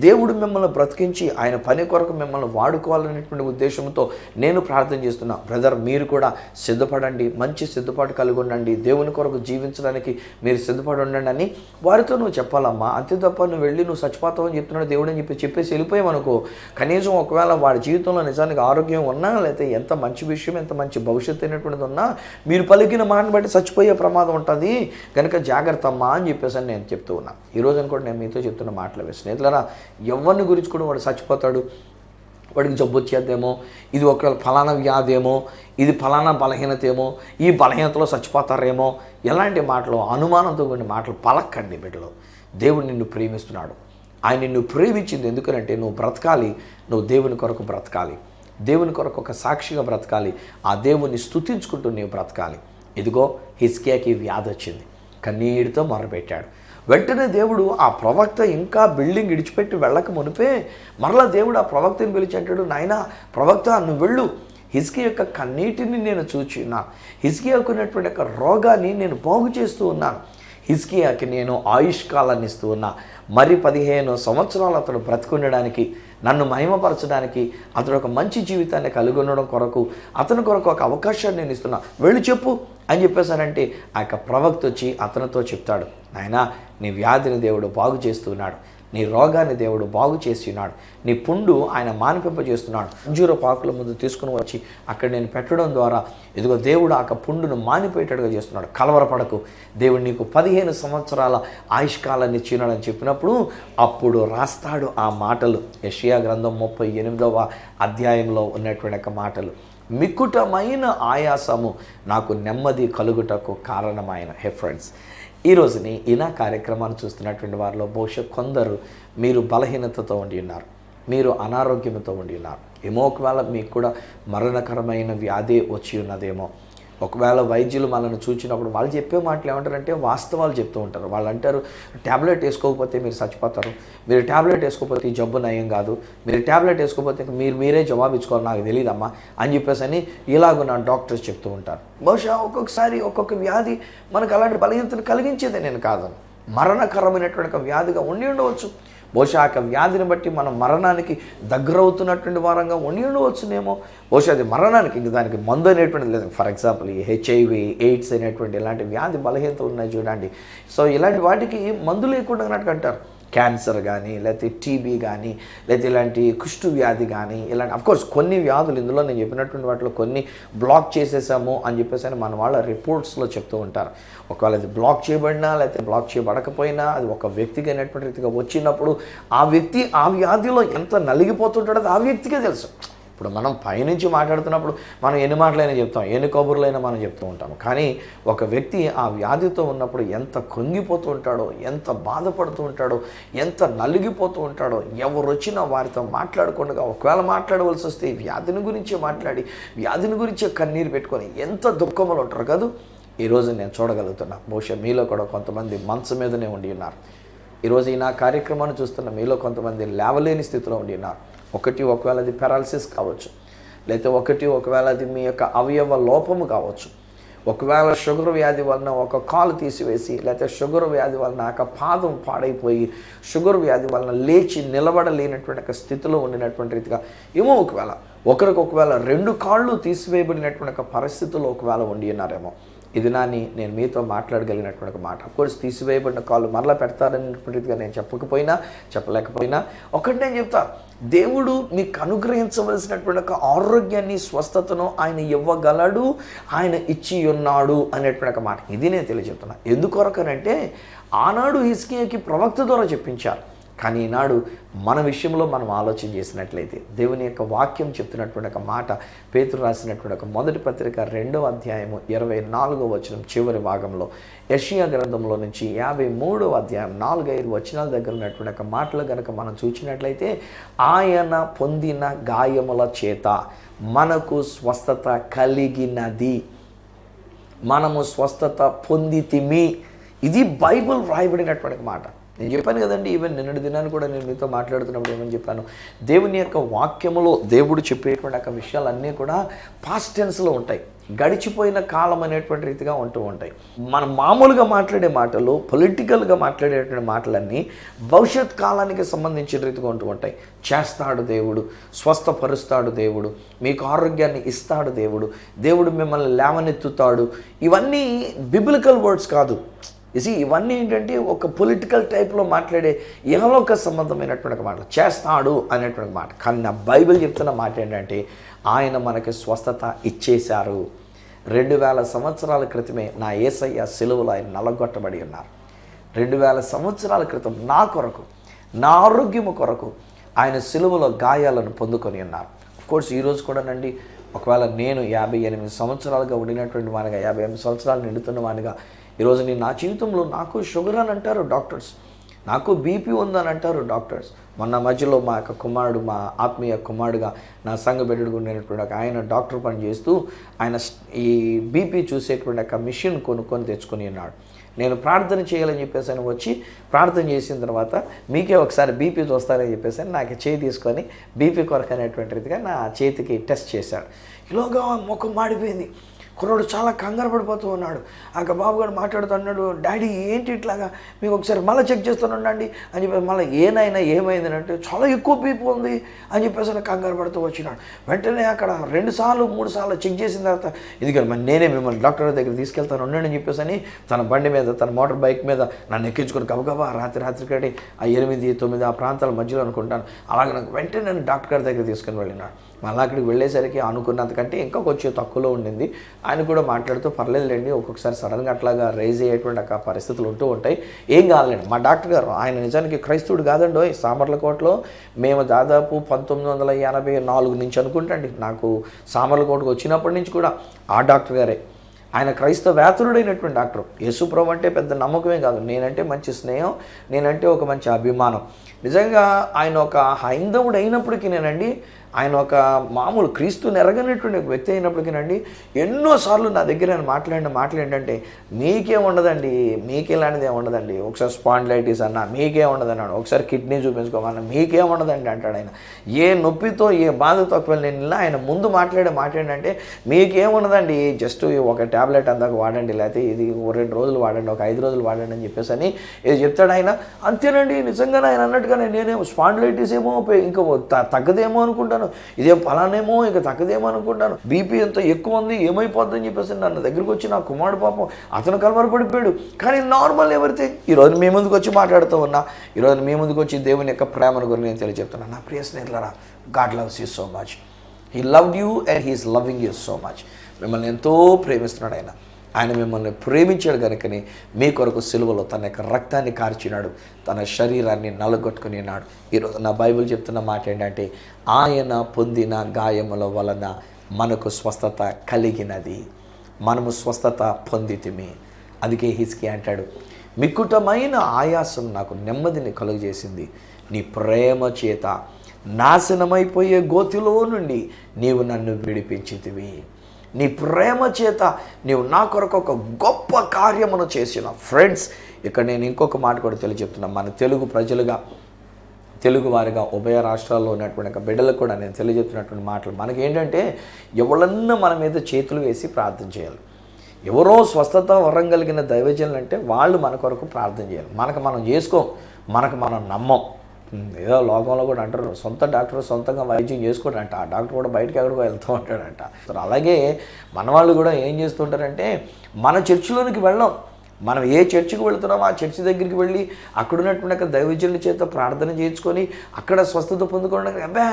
దేవుడు మిమ్మల్ని బ్రతికించి ఆయన పని కొరకు మిమ్మల్ని వాడుకోవాలనేటువంటి ఉద్దేశంతో నేను ప్రార్థన చేస్తున్నా. బ్రదర్, మీరు కూడా సిద్ధపడండి, మంచి సిద్ధపాటు కలిగి ఉండండి, దేవుని కొరకు జీవించడానికి మీరు సిద్ధపడి ఉండండి అని వారితో నువ్వు చెప్పాలమ్మా. అంతే తప్ప నువ్వు వెళ్ళి నువ్వు చచ్చిపోతావు అని చెప్తున్నాడు దేవుడు అని చెప్పేసి వెళ్ళిపోయామనుకో, కనీసం ఒకవేళ వాడి జీవితంలో నిజానికి ఆరోగ్యం ఉన్నా, లేకపోతే ఎంత మంచి విషయం, ఎంత మంచి భవిష్యత్తు అయినటువంటిది ఉన్నా, మీరు పలికిన మాటను బట్టి చచ్చిపోయే ప్రమాదం ఉంటుంది కనుక జాగ్రత్త అమ్మా అని చెప్పేసి అని నేను చెప్తూ ఉన్నా. ఈరోజు కూడా నేను మీతో చెప్తున్న మాటలు స్నేహితులారా, ఎవరిని గురించి కూడా వాడు చచ్చిపోతాడు, వాడికి జబ్బు వచ్చేద్దేమో, ఇది ఒక ఫలానా వ్యాధేమో, ఇది ఫలానా బలహీనత ఏమో, ఈ బలహీనతలో చచ్చిపోతారేమో, ఎలాంటి మాటలు, అనుమానంతో కొన్ని మాటలు పలక్కండి బిడ్డలు. దేవుడు నిన్ను ప్రేమిస్తున్నాడు. ఆయన నిన్ను ప్రేమించింది ఎందుకంటే నువ్వు బ్రతకాలి, నువ్వు దేవుని కొరకు బ్రతకాలి, దేవుని కొరకు ఒక సాక్షిగా బ్రతకాలి, ఆ దేవుని స్తుతించుకుంటూ నీవు బ్రతకాలి. ఇదిగో హిజ్కియాకి వ్యాధి వచ్చింది, కన్నీటితో మొరపెట్టాడు. వెంటనే దేవుడు ఆ ప్రవక్త ఇంకా బిల్డింగ్ ఇడిచిపెట్టి వెళ్ళక మునిపే మరలా దేవుడు ఆ ప్రవక్తని పిలిచి అంటాడు, నాయనా ప్రవక్త నువ్వు వెళ్ళు, హిజ్కియా యొక్క కన్నీటిని నేను చూచి ఉన్నాను, హిజ్కియాకు ఉన్నటువంటి యొక్క రోగాన్ని నేను బాగు చేస్తూ ఉన్నాను, హిజ్కియాకి నేను ఆయుష్కాలాన్ని ఇస్తూ ఉన్నా, మరి 15 సంవత్సరాలు అతడు బ్రతికుండడానికి, నన్ను మహిమపరచడానికి, అతడు ఒక మంచి జీవితాన్ని కలిగి ఉండడం కొరకు, అతని కొరకు ఒక అవకాశాన్ని నేను ఇస్తున్నా, వెళ్ళి చెప్పు అని చెప్పేసానంటే ఆ యొక్క ప్రవక్త వచ్చి అతనితో చెప్తాడు, నాయనా నీ వ్యాధిని దేవుడు బాగు చేస్తున్నాడు, నీ రోగాన్ని దేవుడు బాగు చేసి ఉన్నాడు. నీ పుండు ఆయన మానిపింపజేస్తున్నాడు. అంజూర పాకుల ముందు తీసుకుని వచ్చి అక్కడ నేను పెట్టడం ద్వారా ఇదిగో దేవుడు ఆ పుండును మానిపోయేటట్టుగా చేస్తున్నాడు. కలవరపడకు, దేవుడు నీకు 15 సంవత్సరాల ఆయుష్కాలాన్ని ఇచ్చినాడని చెప్పినప్పుడు అప్పుడు రాస్తాడు ఆ మాటలు. యెషయా గ్రంథం 38వ అధ్యాయంలో ఉన్నటువంటి మాటలు. మిక్కుటమైన ఆయాసము నాకు నెమ్మది కలుగుటకు కారణమైన. హే ఫ్రెండ్స్, ఈ రోజుని ఈనా కార్యక్రమాన్ని చూస్తున్నటువంటి వారిలో బహుశా కొందరు మీరు బలహీనతతో ఉండి ఉన్నారు, మీరు అనారోగ్యంతో ఉండి ఉన్నారు. ఏమో ఒకవేళ మీకు కూడా మరణకరమైన వ్యాధి వచ్చి ఉన్నదేమో. ఒకవేళ వైద్యులు మనల్ని చూచినప్పుడు వాళ్ళు చెప్పే మాటలు ఏమంటారంటే వాస్తవాలు చెప్తూ ఉంటారు. వాళ్ళు అంటారు, ట్యాబ్లెట్ వేసుకోకపోతే మీరు చచ్చిపోతారు, మీరు ట్యాబ్లెట్ వేసుకోకపోతే ఈ జబ్బు నయం కాదు, మీరు ట్యాబ్లెట్ వేసుకోకపోతే మీరే జవాబు ఇచ్చుకోవాలి, నాకు తెలియదమ్మా అని చెప్పేసి అని ఇలాగ నా డాక్టర్స్ చెప్తూ ఉంటారు. బహుశా ఒక్కొక్కసారి ఒక్కొక్క వ్యాధి మనకు అలాంటి బలహీనతను కలిగించేదే నేను కాదని, మరణకరమైనటువంటి వ్యాధిగా ఉండి ఉండవచ్చు. బహుశా ఆ వ్యాధిని బట్టి మనం మరణానికి దగ్గరవుతున్నటువంటి వారంగా ఉండి ఉండవచ్చునేమో. బహుశా అది మరణానికి ఇంక దానికి మందు అనేటువంటిది లేదు. ఫర్ ఎగ్జాంపుల్ ఈ HIV, AIDS అనేటువంటి ఇలాంటి వ్యాధి బలహీనతలు ఉన్నాయి చూడండి. సో ఇలాంటి వాటికి మందు లేకుండా అన్నట్టు అంటారు. క్యాన్సర్ కానీ, లేకపోతే TB కానీ, లేకపోతే ఇలాంటి కుష్టు వ్యాధి కానీ, ఇలాంటి అఫ్కోర్స్ కొన్ని వ్యాధులు ఇందులో నేను చెప్పినటువంటి వాటిలో కొన్ని బ్లాక్ చేసేసాము అని చెప్పేసి అని మన వాళ్ళ రిపోర్ట్స్లో చెప్తూ ఉంటారు. ఒకవేళ అది బ్లాక్ చేయబడినా లేకపోతే బ్లాక్ చేయబడకపోయినా అది ఒక వ్యక్తికి అయినటువంటి రీతిగా వచ్చినప్పుడు ఆ వ్యక్తి ఆ వ్యాధిలో ఎంత నలిగిపోతుంటాడో అది ఆ వ్యక్తికే తెలుసు. ఇప్పుడు మనం పైనుంచి మాట్లాడుతున్నప్పుడు మనం ఎన్ని మాటలైనా చెప్తాం, ఎన్ని కబుర్లైనా మనం చెప్తూ ఉంటాము. కానీ ఒక వ్యక్తి ఆ వ్యాధితో ఉన్నప్పుడు ఎంత కృంగిపోతూ ఉంటాడో, ఎంత బాధపడుతూ ఉంటాడో, ఎంత నలిగిపోతూ ఉంటాడో, ఎవరు వచ్చినా వారితో మాట్లాడకుండా ఒకవేళ మాట్లాడవలసి వస్తే వ్యాధిని గురించే మాట్లాడి వ్యాధిని గురించే కన్నీరు పెట్టుకొని ఎంత దుఃఖంలో ఉంటారు కదా. ఈరోజు నేను చూడగలుగుతున్నా, బహుశా మీలో కూడా కొంతమంది మనసు మీదనే ఉండి ఉన్నారు. ఈరోజు ఈ నా కార్యక్రమాన్ని చూస్తున్న మీలో కొంతమంది లేవలేని స్థితిలో ఉండి ఉన్నారు. ఒకవేళ అది పెరాలసిస్ కావచ్చు, లేకపోతే ఒకవేళ అది మీ యొక్క అవయవ లోపము కావచ్చు, ఒకవేళ షుగర్ వ్యాధి వలన ఒక కాలు తీసివేసి, లేకపోతే షుగర్ వ్యాధి వలన ఒక పాదం పాడైపోయి, షుగర్ వ్యాధి వలన లేచి నిలబడలేనటువంటి ఒక స్థితిలో ఉండినటువంటి రీతిగా ఏమో ఒకవేళ 2 కాళ్ళు తీసివేయబడినటువంటి ఒక పరిస్థితుల్లో ఒకవేళ ఉండి ఉన్నారేమో. ఇది నేను మీతో మాట్లాడగలిగినటువంటి మాట. అఫ్కోర్స్ తీసివేయబడిన కాళ్ళు మరలా పెడతారనేటువంటి రీతిగా నేను చెప్పలేకపోయినా ఒకటి నేను చెప్తా, దేవుడు మీకు అనుగ్రహించవలసినటువంటి ఒక ఆరోగ్యాన్ని, స్వస్థతను ఆయన ఇవ్వగలడు, ఆయన ఇచ్చి ఉన్నాడు అనేటువంటి ఒక మాట. ఇది నేను తెలియజెప్తున్నా. ఎందుకొరకనంటే ఆనాడు హిజ్కియాకి ప్రవక్త ద్వారా చెప్పించారు. కానీ ఈనాడు మన విషయంలో మనం ఆలోచన చేసినట్లయితే దేవుని యొక్క వాక్యం చెప్తున్నటువంటి ఒక మాట, పేతురు రాసినటువంటి ఒక మొదటి పత్రిక 2వ అధ్యాయము 24వ వచనం చివరి భాగంలో, యెషయా గ్రంథంలో నుంచి 53వ అధ్యాయం 4-5 వచనాల దగ్గర ఉన్నటువంటి ఒక మాటలు కనుక మనం చూసినట్లయితే, ఆయన పొందిన గాయముల చేత మనకు స్వస్థత కలిగినది, మనము స్వస్థత పొందితిమి. ఇది బైబిల్ వ్రాయబడినటువంటి మాట. నేను చెప్పాను కదండి, ఈవెన్ నిన్నటి దినాన్ని కూడా నేను మీతో మాట్లాడుతున్నప్పుడు ఏమని చెప్పాను, దేవుని యొక్క వాక్యములో దేవుడు చెప్పేటువంటి ఒక విషయాలన్నీ కూడా పాస్ట్ టెన్స్లో ఉంటాయి, గడిచిపోయిన కాలం అనేటువంటి రీతిగా ఉంటూ ఉంటాయి. మనం మామూలుగా మాట్లాడే మాటలు, పొలిటికల్గా మాట్లాడేటువంటి మాటలన్నీ భవిష్యత్ కాలానికి సంబంధించిన రీతిగా ఉంటూ ఉంటాయి. చేస్తాడు దేవుడు, స్వస్థపరుస్తాడు దేవుడు, మీకు ఆరోగ్యాన్ని ఇస్తాడు దేవుడు, దేవుడు మిమ్మల్ని లేవనెత్తుతాడు, ఇవన్నీ బిబ్లికల్ వర్డ్స్ కాదు. ఇవన్నీ ఏంటంటే ఒక పొలిటికల్ టైప్లో మాట్లాడే ఇహలోక సంబంధమైనటువంటి మాట, చేస్తాడు అనేటువంటి మాట. కానీ నా బైబిల్ చెప్తున్న మాట ఏంటంటే, ఆయన మనకి స్వస్థత ఇచ్చేశారు. 2000 సంవత్సరాల క్రితమే నా యేసయ్య సిలువలో ఆయన నలగొట్టబడి ఉన్నారు. 2000 సంవత్సరాల క్రితం నా కొరకు, నా ఆరోగ్యము కొరకు ఆయన సిలువలో గాయాలను పొందుకొని ఉన్నారు. అఫ్కోర్స్ ఈరోజు కూడానండి, ఒకవేళ నేను 58 సంవత్సరాలుగా ఉండినటువంటి వానిగా, 58 సంవత్సరాలు నిండుతున్న వానిగా, ఈరోజు నా జీవితంలో నాకు షుగర్ అని అంటారు డాక్టర్స్, నాకు BP ఉందని అంటారు డాక్టర్స్. మొన్న మధ్యలో మా యొక్క కుమారుడు, మా ఆత్మీయ కుమారుడుగా నా సంఘ బిడ్డడుగా ఉండేటువంటి ఆయన డాక్టర్ పని చేస్తూ ఆయన ఈ BP చూసేటువంటి ఒక మిషన్ కొనుక్కొని తెచ్చుకొని ఉన్నాడు. నేను ప్రార్థన చేయాలని చెప్పేసి అని వచ్చి ప్రార్థన చేసిన తర్వాత, మీకే ఒకసారి BP చూస్తారని చెప్పేసి నాకు చేయి తీసుకొని BP కొరకు అనేటువంటి రీతిగా నా చేతికి టెస్ట్ చేశాడు. ఇలాగా ముఖం మాడిపోయింది. కుర్రోడు చాలా కంగారు పడిపోతూ ఉన్నాడు. ఆ బాబు గారు మాట్లాడుతూ అన్నాడు, డాడీ ఏంటి ఇట్లాగా, మీకు ఒకసారి మళ్ళీ చెక్ చేస్తాను ఉండండి అని చెప్పేసి, మళ్ళీ ఏమైంది అంటే చాలా ఎక్కువ బీపీ ఉంది అని చెప్పేసి కంగారు పడుతూ వచ్చినాడు. వెంటనే అక్కడ 2 సార్లు 3 సార్లు చెక్ చేసిన తర్వాత, ఇదిగో మరి నేనే మిమ్మల్ని డాక్టర్ దగ్గర తీసుకెళ్తాను ఉండండి అని చెప్పేసి అని తన బండి మీద, తన మోటార్ బైక్ మీద నన్ను ఎక్కించుకొని గబగబా రాత్రి కడి ఆ 8, 9 ఆ ప్రాంతాల మధ్యలో అనుకుంటాను, అలాగే నాకు వెంటనే నన్ను డాక్టర్ గారి దగ్గర తీసుకుని వెళ్ళినాడు. మళ్ళీ అక్కడికి వెళ్ళేసరికి అనుకున్నంతకంటే ఇంకా కొంచెం తక్కువలో ఉండింది. ఆయన కూడా మాట్లాడుతూ పర్లేదులేండి, ఒక్కొక్కసారి సడన్గా అట్లాగా రైజ్ అయ్యేటువంటి ఆ పరిస్థితులు ఉంటూ ఉంటాయి, ఏం కావాలండి. మా డాక్టర్ గారు ఆయన నిజానికి క్రైస్తవుడు కాదండో. సామర్లకోటలో మేము దాదాపు 1984 నుంచి అనుకుంటండి, నాకు సామర్లకోటకు వచ్చినప్పటి నుంచి కూడా ఆ డాక్టర్ గారే. ఆయన క్రైస్తవేతరుడైనటువంటి డాక్టర్. యేసుప్రభు అంటే పెద్ద నమ్మకమే కాదు, నేనంటే మంచి స్నేహం, నేనంటే ఒక మంచి అభిమానం. నిజంగా ఆయన ఒక హైందవుడు అయినప్పటికీ నేనండి, ఆయన ఒక మామూలు క్రీస్తుని ఎరగనటువంటి ఒక వ్యక్తి అయినప్పటికీనండి, ఎన్నోసార్లు నా దగ్గర ఆయన మాట్లాడంటే మీకేముండదండి, మీకేలాంటిది ఏముండదండి, ఒకసారి స్పాండిలైటిస్ అన్నా మీకేముండదన్నాడు, ఒకసారి కిడ్నీ చూపించుకోమన్నా మీకేముండదండి అంటాడు ఆయన. ఏ నొప్పితో ఏ బాధతో ఒకవేళ నేను ఆయన ముందు మాట్లాడంటే మీకేముండదండి, జస్ట్ ఒక ట్యాబ్లెట్ అందాక వాడండి, లేకపోతే ఇది 2 రోజులు వాడండి, ఒక 5 రోజులు వాడండి అని చెప్పేసి అని ఇది చెప్తాడు ఆయన. అంతేనండి, నిజంగానే ఆయన అన్నట్టుగానే నేనేమో స్పాండిలైటిస్ ఏమో ఇంకా తగ్గదేమో అనుకుంటాను, ఇదేం ఫలానేమో ఇక తగ్గదేమో అనుకుంటాను, బీపీ ఎంత ఎక్కువ ఉంది ఏమైపోద్ది అని చెప్పేసి నన్ను దగ్గరికి వచ్చి నా కుమారుడు పాపం అతను కలవరపడిపోయాడు. కానీ నార్మల్ ఎవ్రీథింగ్. ఈరోజు మీ ముందుకు వచ్చి మాట్లాడుతూ ఉన్నా, ఈరోజు మీ ముందుకు వచ్చి దేవుని యొక్క ప్రేమను గురించి నేను తెలియజెప్తున్నాను. నా ప్రియ స్నేహితులారా, God loves you so much. He loved you and he is loving you so much. మిమ్మల్ని ఎంతో ప్రేమిస్తున్నాడు ఆయన. ఆయన మిమ్మల్ని ప్రేమించాడు కనుకని మీ కొరకు సిలువలో తన యొక్క రక్తాన్ని కార్చినాడు, తన శరీరాన్ని నలగొట్టుకుని ఉన్నాడు. ఈరోజు నా బైబిల్ చెప్తున్న మాట ఏంటంటే, ఆయన పొందిన గాయముల వలన మనకు స్వస్థత కలిగినది, మనము స్వస్థత పొందితిమి. అందుకే హిజ్కియా అంటాడు, మిక్కుటమైన ఆయాసం నాకు నెమ్మదిని కలుగజేసింది, నీ ప్రేమ చేత నాశనమైపోయే గోతిలో నుండి నీవు నన్ను విడిపించితివి. నీ ప్రేమ చేత నీవు నా కొరకు ఒక గొప్ప కార్యమును చేసిన. ఫ్రెండ్స్, ఇక్కడ నేను ఇంకొక మాట కూడా తెలియజెప్తున్నాను. మన తెలుగు ప్రజలుగా, తెలుగు వారిగా, ఉభయ రాష్ట్రాల్లో ఉన్నటువంటి బిడ్డలకు కూడా నేను తెలియజెప్తున్నటువంటి మాటలు మనకి ఏంటంటే, ఎవరన్నా మన మీద చేతులు వేసి ప్రార్థన చేయాలి. ఎవరో స్వస్థత వరం కలిగిన దైవజనులు అంటే వాళ్ళు మన కొరకు ప్రార్థన చేయాలి. మనకు మనం చేసుకోం, మనకు మనం నమ్మం. ఏదో లోకంలో కూడా అంటారు, సొంత డాక్టర్ సొంతంగా వైద్యం చేసుకోడంట, ఆ డాక్టర్ కూడా బయటకు ఎక్కడికో వెళ్తూ ఉంటాడంట. అలాగే మన వాళ్ళు కూడా ఏం చేస్తుంటారంటే, మన చర్చిలోనికి వెళ్ళాం, మనం ఏ చర్చికి వెళ్తున్నామో ఆ చర్చి దగ్గరికి వెళ్ళి అక్కడ ఉన్నటువంటి దైవజనుల చేత ప్రార్థన చేయించుకొని అక్కడ స్వస్థత పొందుకోవడానికి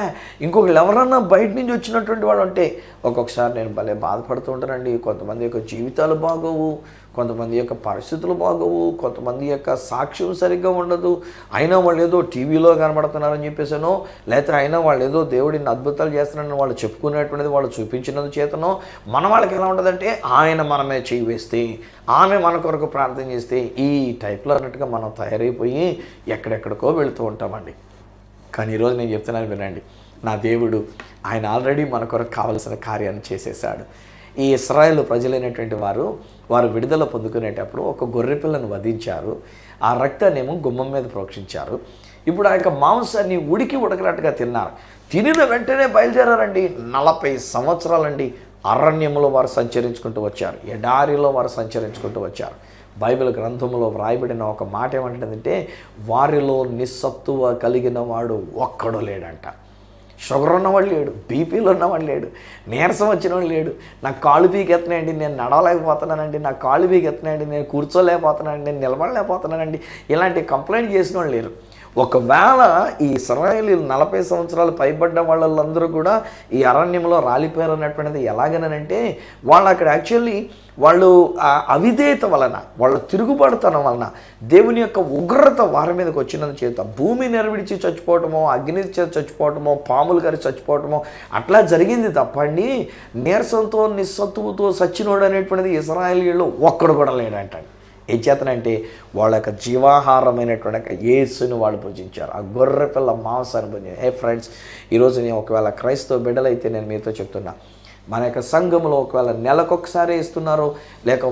ఇంకొకళ్ళు ఎవరన్నా బయట నుంచి వచ్చినటువంటి వాళ్ళు అంటే ఒక్కొక్కసారి నేను భలే బాధపడుతూ ఉంటానండి. కొంతమంది యొక్క జీవితాలు బాగోవు, కొంతమంది యొక్క పరిస్థితులు బాగోవు, కొంతమంది యొక్క సాక్ష్యం సరిగ్గా ఉండదు. అయినా వాళ్ళు ఏదో టీవీలో కనబడుతున్నారని చెప్పేసానో, లేకపోతే అయినా వాళ్ళు ఏదో దేవుడిని అద్భుతాలు చేస్తున్నారని వాళ్ళు చెప్పుకునేటువంటిది వాళ్ళు చూపించినందు చేతనో మన వాళ్ళకి ఎలా ఉంటుందంటే, ఆయన మనమే చేయి వేస్తే, ఆమె మన కొరకు ప్రార్థన చేస్తే, ఈ టైప్లో అన్నట్టుగా మనం తయారైపోయి ఎక్కడెక్కడికో వెళుతూ ఉంటామండి. కానీ ఈరోజు నేను చెప్తున్నాను వినండి, నా దేవుడు ఆయన ఆల్రెడీ మన కొరకు కావలసిన కార్యాన్ని చేసేసాడు. ఈ ఇశ్రాయేలు ప్రజలైనటువంటి వారు విడుదల పొందుకునేటప్పుడు ఒక గొర్రెపిల్లను వధించారు, ఆ రక్తాన్నేమో గుమ్మం మీద ప్రోక్షించారు. ఇప్పుడు ఆ యొక్క మాంసాన్ని ఉడకనట్టుగా తిన్నారు. తినిన వెంటనే బయలుదేరారండి. 40 సంవత్సరాలండి అరణ్యంలో వారు సంచరించుకుంటూ వచ్చారు, ఎడారిలో వారు సంచరించుకుంటూ వచ్చారు. బైబిల్ గ్రంథంలో వ్రాయబడిన ఒక మాట ఏమంటుందంటే, వారిలో నిస్సత్తువ కలిగిన వాడు ఒక్కడు లేడంట. షుగర్ ఉన్నవాడు లేడు, బీపీలు ఉన్నవాడు లేడు, నీరసం వచ్చినవాడు లేడు, నాకు కాళ్ళు పీకెత్తున్నాయండి, నేను నడవలేకపోతున్నానండి, నాకు కాళ్ళు పీకెత్తున్నాయండి, నేను కూర్చోలేకపోతున్నానండి, నేను నిలబడలేకపోతున్నానండి, ఇలాంటి కంప్లైంట్ చేసిన వాళ్ళు లేరు. ఒకవేళ ఈ ఇశ్రాయేలీయులు 40 సంవత్సరాలు పైబడ్డ వాళ్ళందరూ కూడా ఈ అరణ్యంలో రాలిపోయారు అన్నటువంటిది ఎలాగనంటే, వాళ్ళు అక్కడ యాక్చువల్లీ వాళ్ళు అవిధేయత వలన, వాళ్ళ తిరుగుబాటుతనం వలన దేవుని యొక్క ఉగ్రత వారి మీదకి వచ్చినందు చేత భూమి నెరవిడిచి చచ్చిపోవటమో, అగ్ని చచ్చిపోవటమో, పాములు గారి చచ్చిపోవటమో అట్లా జరిగింది తప్పండి. నీరసంతో నిస్సత్తువుతో సచ్చినోడు అనేటువంటిది ఇశ్రాయేలీయుల్లో ఒక్కడు కూడా లేడంటండి. ఏం చేతనంటే, వాళ్ళ యొక్క జీవాహారమైనటువంటి యేసుని వాళ్ళు భుజించారు, ఆ గొర్రె పిల్ల మాంసాన్ని భుజించారు. ఫ్రెండ్స్, ఈరోజు నేను ఒకవేళ క్రైస్తవ బిడ్డలైతే నేను మీతో చెప్తున్నా, మన యొక్క సంఘంలో ఒకవేళ నెలకొకసారి ఇస్తున్నారో లేక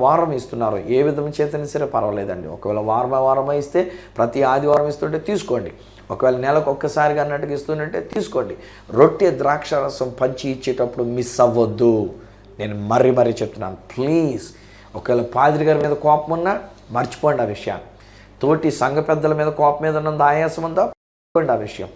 వారం ఇస్తున్నారో, ఏ విధం చేతనే సరే పర్వాలేదండి. ఒకవేళ వారం ఇస్తే, ప్రతి ఆదివారం ఇస్తుంటే తీసుకోండి. ఒకవేళ నెలకు ఒక్కసారిగా అన్నట్టుగా ఇస్తుంటే తీసుకోండి. రొట్టె ద్రాక్షారసం పంచి ఇచ్చేటప్పుడు మిస్ అవ్వద్దు. నేను మరీ చెప్తున్నాను, ప్లీజ్ ఒకవేళ పాదిరి గారి మీద కోపం ఉన్నా మర్చిపోండి ఆ విషయాన్ని. తోటి సంఘ పెద్దల మీద కోపం మీద ఉన్నంత ఆయాసం ఉందా మర్చిపోండి ఆ విషయం.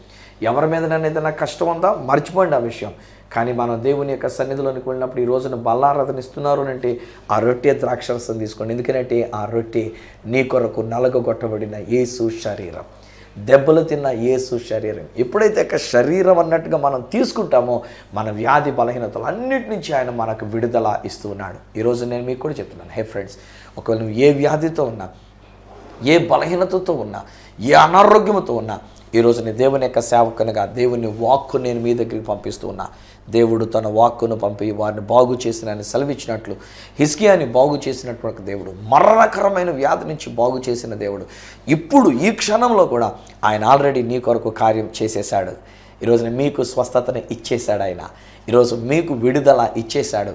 ఎవరి మీద నన్ను ఏదైనా కష్టం ఉందా మర్చిపోండి ఆ విషయం. కానీ మనం దేవుని యొక్క సన్నిధిలోనికి వెళ్ళినప్పుడు ఈ రోజున బల్లారాధన ఇస్తున్నారు అంటే ఆ రొట్టె ద్రాక్షరసం తీసుకోండి. ఎందుకంటే ఆ రొట్టె నీ కొరకు నలగొట్టబడిన యేసు శరీరం, దెబ్బలు తిన్న యేసు శరీరం. ఎప్పుడైతే ఒక శరీరం అన్నట్టుగా మనం తీసుకుంటామో మన వ్యాధి బలహీనతలు అన్నిటి నుంచి ఆయన మనకు విడుదల ఇస్తూ ఉన్నాడు. ఈరోజు నేను మీకు కూడా చెప్తున్నాను, హే ఫ్రెండ్స్, ఒకవేళ నువ్వు ఏ వ్యాధితో ఉన్నా, ఏ బలహీనతతో ఉన్నా, ఏ అనారోగ్యంతో ఉన్నా, ఈరోజు నీ దేవుని యొక్క సేవకునిగా దేవుని వాక్కు నేను మీ దగ్గరికి పంపిస్తూ ఉన్నా. దేవుడు తన వాక్కును పంపి వారిని బాగు చేసిన సెలవిచ్చినట్లు హిజ్కియాని బాగు చేసినటువంటి దేవుడు, మరణకరమైన వ్యాధి నుంచి బాగు చేసిన దేవుడు, ఇప్పుడు ఈ క్షణంలో కూడా ఆయన ఆల్రెడీ నీ కొరకు కార్యం చేసేశాడు. ఈరోజున మీకు స్వస్థతని ఇచ్చేశాడు ఆయన. ఈరోజు మీకు విడుదల ఇచ్చేశాడు.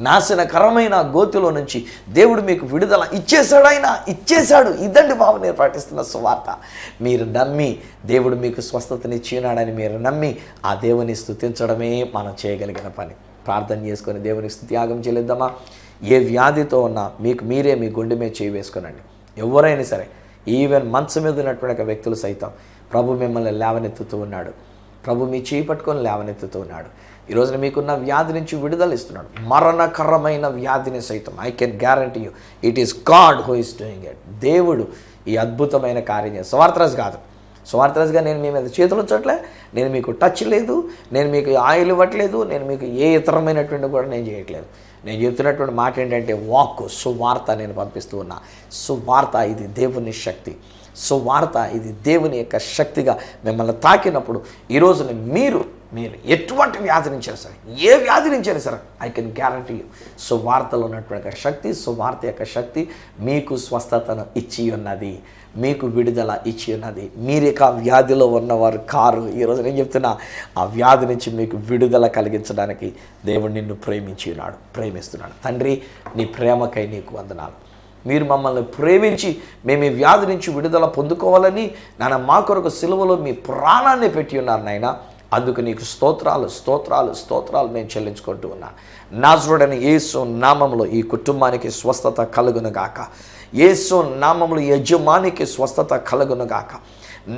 నాశనకరమైన గోతిలో నుంచి దేవుడు మీకు విడుదల ఇచ్చేశాడు, ఆయన ఇచ్చేశాడు. ఇదండి బాబు నేను ప్రకటిస్తున్న సువార్త. మీరు నమ్మి దేవుడు మీకు స్వస్థతని ఇచ్చినాడని మీరు నమ్మి ఆ దేవుని స్తుతించడమే మనం చేయగలిగిన పని. ప్రార్థన చేసుకొని దేవునికి స్తుత్యాగం చెల్లిద్దామా? ఏ వ్యాధితో ఉన్నా మీకు మీరే మీ గుండె మీద చేయి వేసుకోనండి. ఎవరైనా సరే, ఈవెన్ మంచం మీద ఉన్నటువంటి వ్యక్తులు సైతం ప్రభు మిమ్మల్ని లేవనెత్తుతూ ఉన్నాడు. ప్రభు మీ చేయి పట్టుకొని లేవనెత్తుతూ ఉన్నాడు. ఈరోజున మీకున్న వ్యాధి నుంచి విడుదల ఇస్తున్నాడు. మరణకరమైన వ్యాధిని సైతం I can guarantee you it is God who is doing it. దేవుడు ఈ అద్భుతమైన కార్యం చేస్తాడు. స్వార్థరాజు కాదు. స్వార్థరాజుగా నేను మీ మీద చేతులు ఉంచట్లే, నేను మీకు టచ్ లేదు, నేను మీకు ఆయిల్ ఇవ్వట్లేదు, నేను మీకు ఏ ఇతరమైనటువంటి కూడా నేను చేయట్లేదు. నేను చెప్తున్నటువంటి మాట ఏంటంటే వాక్కు, సువార్త నేను పంపిస్తూ ఉన్నా. సువార్త ఇది దేవుని శక్తి. సువార్త ఇది దేవుని యొక్క శక్తిగా మిమ్మల్ని తాకినప్పుడు ఈరోజు మీరు ఎటువంటి వ్యాధి నుంచైనా సరే, ఏ వ్యాధి నుంచైనా సరే ఐ కెన్ గ్యారంటీ యూ సువార్తలో ఉన్నటువంటి శక్తి, సువార్త యొక్క శక్తి మీకు స్వస్థతను ఇచ్చి ఉన్నది, మీకు విడుదల ఇచ్చి ఉన్నది. మీరేక వ్యాధిలో ఉన్నవారు కారు. ఈరోజు నేను చెప్తున్నా, ఆ వ్యాధి నుంచి మీకు విడుదల కలిగించడానికి దేవుడు నిన్ను ప్రేమిస్తున్నాడు. తండ్రి, నీ ప్రేమకై నీకు వందనాలు. మీరు మమ్మల్ని ప్రేమించి మేము ఈ వ్యాధి నుంచి విడుదల పొందుకోవాలని నాన్న మా కొరకు సిలువలో మీ ప్రాణాన్ని పెట్టి ఉన్నారు నాయన. అందుకు నీకు స్తోత్రాలు నేను చెల్లించుకుంటూ ఉన్నాను. నాజరుడైన యేసు నామములో ఈ కుటుంబానికి స్వస్థత కలుగునుగాక. యేసు నామములో యజమానికి స్వస్థత కలుగునుగాక.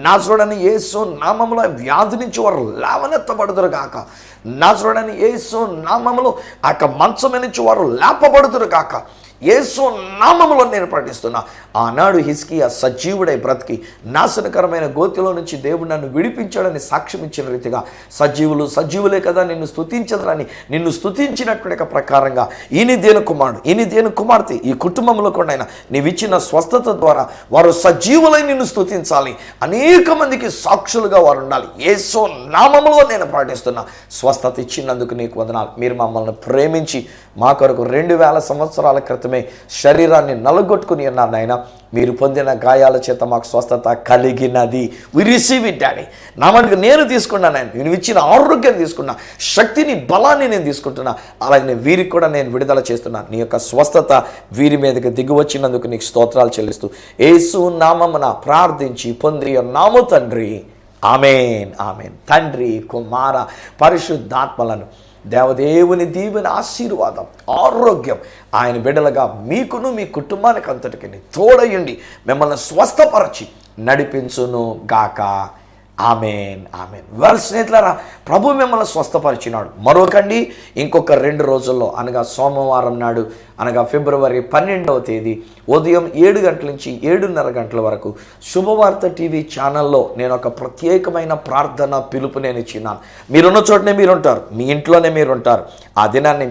నాజరుడైన యేసు నామములో వ్యాధి నుంచి వారు లేవనెత్తబడుదురుగాక. నాజరుడైన యేసు నామములో ఆ మంచం నుంచి వారు లేపబడుదురుగాక. యేసు నామములో నేను ప్రకటిస్తున్నా. ఆనాడు హిజ్కియా సజీవుడై బ్రతికి నాశనకరమైన గోతిలో నుంచి దేవుడు నన్ను విడిపించాడని సాక్ష్యం ఇచ్చిన రీతిగా సజీవులే కదా నిన్ను స్తుతించదని నిన్ను స్తుతించినటువంటి ప్రకారంగా ఈని దేని కుమార్తె ఈ కుటుంబంలో కూడా నీవిచ్చిన స్వస్థత ద్వారా వారు సజీవులై నిన్ను స్తుతించాలి. అనేక మందికి సాక్షులుగా వారు ఉండాలి. యేసు నామములో నేను ప్రకటిస్తున్నా. స్వస్థత ఇచ్చినందుకు నీకు వందనాలు. మీరు మమ్మల్ని ప్రేమించి మా కొరకు 2000 సంవత్సరాల క్రితమే శరీరాన్ని నలగొట్టుకుని ఉన్నారు నాయన. మీరు పొందిన గాయాల చేత మాకు స్వస్థత కలిగినది. We receive it daddy. నా మటుకు నేను తీసుకున్నాను. నేను ఇచ్చిన ఆరోగ్యం తీసుకున్నా, శక్తిని బలాన్ని నేను తీసుకుంటున్నా. అలాగే వీరికి కూడా నేను విడుదల చేస్తున్నాను. నీ యొక్క స్వస్థత వీరి మీదకి దిగి వచ్చినందుకు నీకు స్తోత్రాలు చెల్లిస్తూ యేసు నామమున ప్రార్థించి పొంది నాము తండ్రి, ఆమేన్. తండ్రి, కుమార, పరిశుద్ధాత్మలను దేవదేవుని దీవెన, ఆశీర్వాదం, ఆరోగ్యం ఆయన బిడ్డలుగా మీకును మీ కుటుంబానికి అంతటికి తోడయుండి మిమ్మల్ని స్వస్థపరచి నడిపించును గాక. ఆమేన్. వెల్ స్నేహితులారా, ప్రభు మిమ్మల్ని స్వస్థపరిచినాడు. మరొకండి, ఇంకొక 2 రోజుల్లో అనగా సోమవారం నాడు అనగా ఫిబ్రవరి 12వ తేదీ ఉదయం 7 గంటల నుంచి 7:30 గంటల వరకు శుభవార్త టీవీ ఛానల్లో నేను ఒక ప్రత్యేకమైన ప్రార్థన పిలుపు నేను ఇచ్చినాను. మీరున్న చోటనే మీరుంటారు, మీ ఇంట్లోనే మీరుంటారు. ఆ దినాన్ని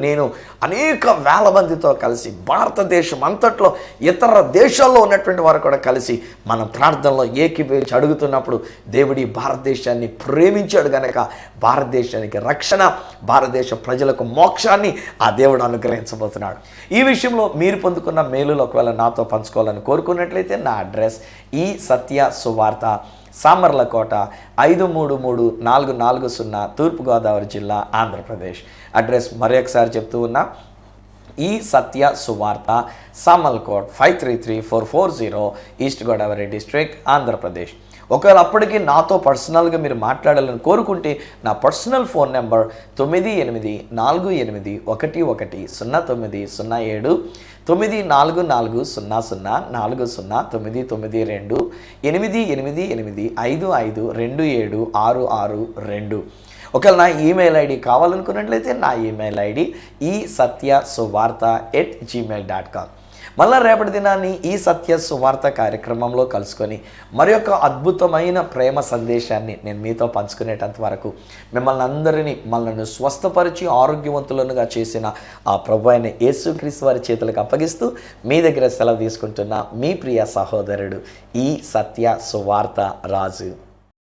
నేను అనేక వేల మందితో కలిసి భారతదేశం అంతట్లో ఇతర దేశాల్లో ఉన్నటువంటి వారు కూడా కలిసి మన ప్రార్థనలో ఏకీభవించి అడుగుతున్నప్పుడు దేవుడి భారతదేశాన్ని ప్రేమించాడు గనక భారతదేశానికి రక్షణ, భారతదేశ ప్రజలకు మోక్షాన్ని ఆ దేవుడు అనుగ్రహించబోతున్నాడు. ఈ విషయంలో మీరు పొందుకున్న మేలులు ఒకవేళ నాతో పంచుకోవాలని కోరుకున్నట్లయితే నా అడ్రస్ ఈ సత్య సువార్త, సామర్లకోట 533440, తూర్పుగోదావరి జిల్లా, ఆంధ్రప్రదేశ్. అడ్రస్ మరొకసారి చెప్తూ ఉన్నా, ఈ Satya Suvartha, Samalkot 533440, East Godavari district, Andhra Pradesh. ఒకవేళ అప్పటికి నాతో పర్సనల్గా మీరు మాట్లాడాలని కోరుకుంటే నా పర్సనల్ ఫోన్ నెంబర్ 9848110907, 9440040992, 8885522662. ఒకవేళ నా ఈమెయిల్ ఐడి కావాలనుకున్నట్లయితే నా ఈమెయిల్ ఐడి isathyasuvartha@gmail.com. మళ్ళా రేపటి దినాన్ని ఈ సత్య సువార్త కార్యక్రమంలో కలుసుకొని మరి యొక్క అద్భుతమైన ప్రేమ సందేశాన్ని నేను మీతో పంచుకునేటంత వరకు మిమ్మల్ని అందరినీ మనల్ని స్వస్థపరిచి ఆరోగ్యవంతులనుగా చేసిన ఆ ప్రభు అయిన యేసుక్రీస్తు వారి చేతులకు అప్పగిస్తూ మీ దగ్గర సెలవు తీసుకుంటున్న మీ ప్రియ సహోదరుడు ఈ సత్య సువార్త రాజు.